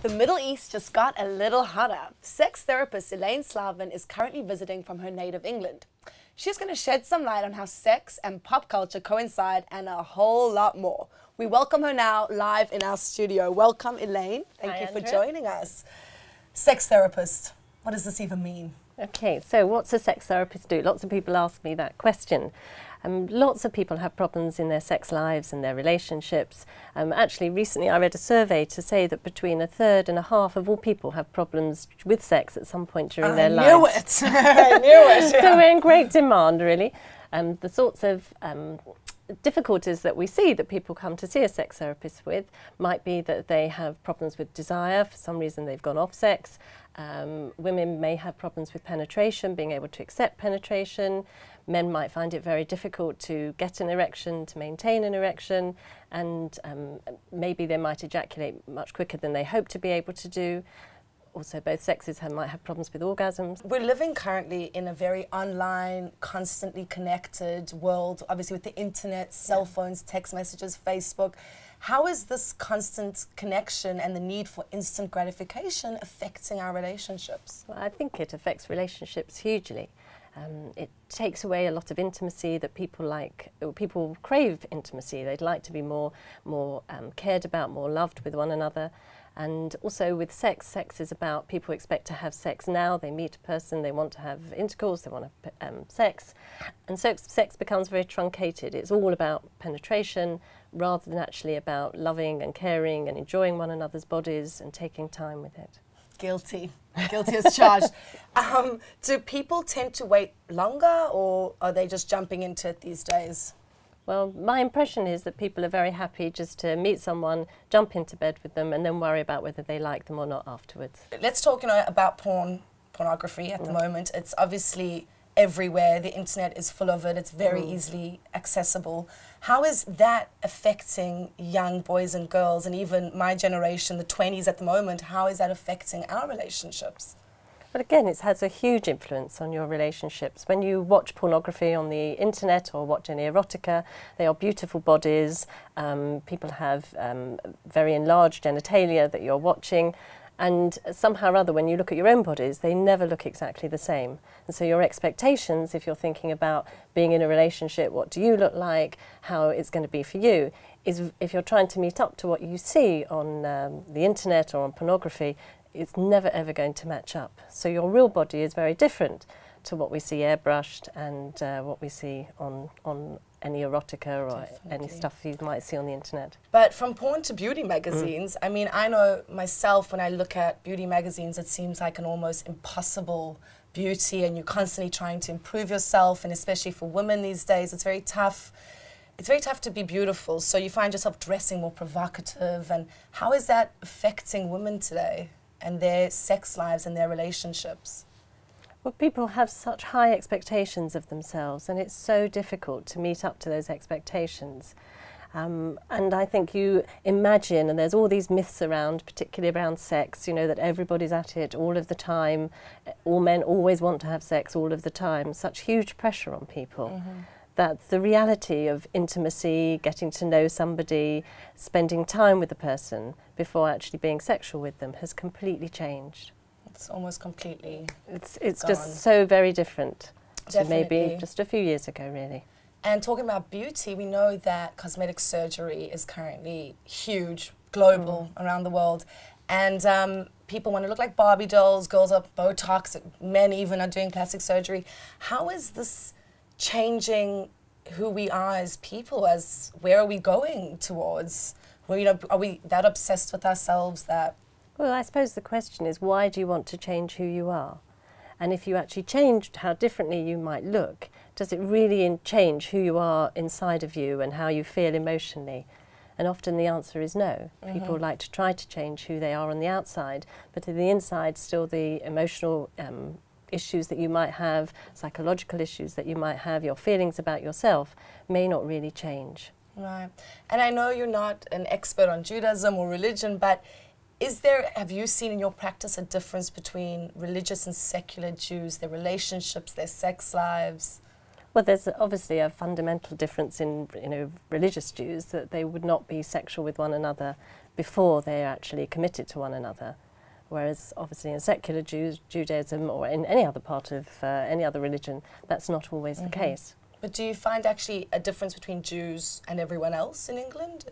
The Middle East just got a little hotter. Sex therapist Elaine Slavin is currently visiting from her native England. She's going to shed some light on how sex and pop culture coincide and a whole lot more. We welcome her now live in our studio. Welcome, Elaine. Thank you for joining us. Sex therapist, what does this even mean? Okay, so what's a sex therapist do? Lots of people ask me that question. Lots of people have problems in their sex lives and their relationships. Actually, recently I read a survey to say that between a third and a half of all people have problems with sex at some point during their lives. I knew it! I knew it! So we're in great demand, really. The sorts of difficulties that we see that people come to see a sex therapist with might be that they have problems with desire. For some reason they've gone off sex. Women may have problems with penetration, being able to accept penetration. Men might find it very difficult to get an erection, to maintain an erection, and maybe they might ejaculate much quicker than they hope to be able to do. Also, both sexes might have problems with orgasms. We're living currently in a very online, constantly connected world, obviously with the internet, cell phones, text messages, Facebook. How is this constant connection and the need for instant gratification affecting our relationships? Well, I think it affects relationships hugely. It takes away a lot of intimacy that people like. People crave intimacy. They'd like to be more cared about, more loved with one another. And also with sex, sex is about people expect to have sex now. They meet a person, they want to have intercourse, they want to have sex. And so sex becomes very truncated. It's all about penetration rather than actually about loving and caring and enjoying one another's bodies and taking time with it. Guilty. Guilty as charged. Do people tend to wait longer, or are they just jumping into it these days? Well, my impression is that people are very happy just to meet someone, jump into bed with them, and then worry about whether they like them or not afterwards. Let's talk, about pornography at the moment. It's obviously everywhere. The internet is full of it. It's very easily accessible. How is that affecting young boys and girls, and even my generation, the 20s at the moment? How is that affecting our relationships? But again, it has a huge influence on your relationships. When you watch pornography on the internet or watch any erotica, they are beautiful bodies. People have very enlarged genitalia that you're watching. And somehow or other, when you look at your own bodies, they never look exactly the same. And so your expectations, if you're thinking about being in a relationship, what do you look like, how it's going to be for you, is if you're trying to meet up to what you see on the internet or on pornography, it's never ever going to match up. So your real body is very different to what we see airbrushed and what we see on any erotica or any stuff you might see on the internet. But from porn to beauty magazines, I mean, I know myself when I look at beauty magazines, it seems like an almost impossible beauty, and you're constantly trying to improve yourself, and especially for women these days, it's very tough. It's very tough to be beautiful, so you find yourself dressing more provocative. And how is that affecting women today and their sex lives and their relationships? Well, people have such high expectations of themselves, and it's so difficult to meet up to those expectations. And I think you imagine, and there's all these myths around, particularly around sex, that everybody's at it all of the time. All men always want to have sex all of the time. Such huge pressure on people. That the reality of intimacy, getting to know somebody, spending time with the person before actually being sexual with them has completely changed. It's almost completely It's just so very different to maybe just a few years ago, really. And talking about beauty, we know that cosmetic surgery is currently huge, global, around the world. And people want to look like Barbie dolls, girls are Botox, men even are doing plastic surgery. How is this changing who we are as people? Where are we going towards? Well, are we that obsessed with ourselves that... Well, I suppose the question is, why do you want to change who you are? And if you actually changed how differently you might look, does it really change who you are inside of you and how you feel emotionally? And often the answer is no. People like to try to change who they are on the outside, but on the inside still the emotional issues that you might have, psychological issues that you might have, your feelings about yourself may not really change. Right. And I know you're not an expert on Judaism or religion, but have you seen in your practice a difference between religious and secular Jews, their relationships, their sex lives? Well, there's obviously a fundamental difference in religious Jews, that they would not be sexual with one another before they're actually committed to one another. Whereas obviously in secular Judaism or in any other part of any other religion, that's not always the case. But do you find actually a difference between Jews and everyone else in England?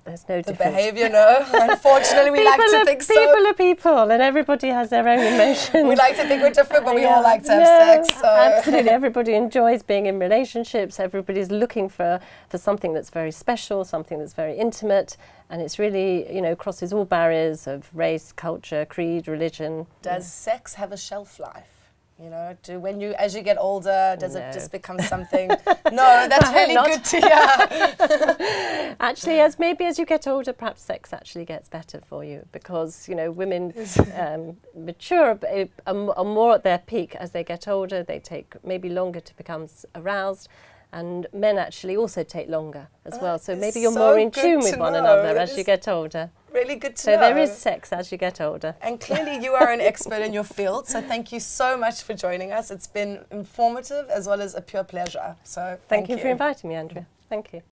There's no difference. The behaviour, no. Unfortunately, we like to think so. People are people, and everybody has their own emotions. We like to think we're different, but we all like to have sex. So. Absolutely, everybody enjoys being in relationships. Everybody's looking for something that's very special, something that's very intimate, and it's really, you know, crosses all barriers of race, culture, creed, religion. Does sex have a shelf life? You know, as you get older, does it just become something? No, that's really good to hear. Actually, as you get older, perhaps sex actually gets better for you, because, you know, women mature, are more at their peak as they get older. They take maybe longer to become aroused, and men actually also take longer as well. So maybe you're more in tune with one another as you get older. Really good to know. So there is sex as you get older. And clearly you are an expert in your field, so thank you so much for joining us. It's been informative as well as a pure pleasure. So thank you for inviting me, Andrea. Thank you.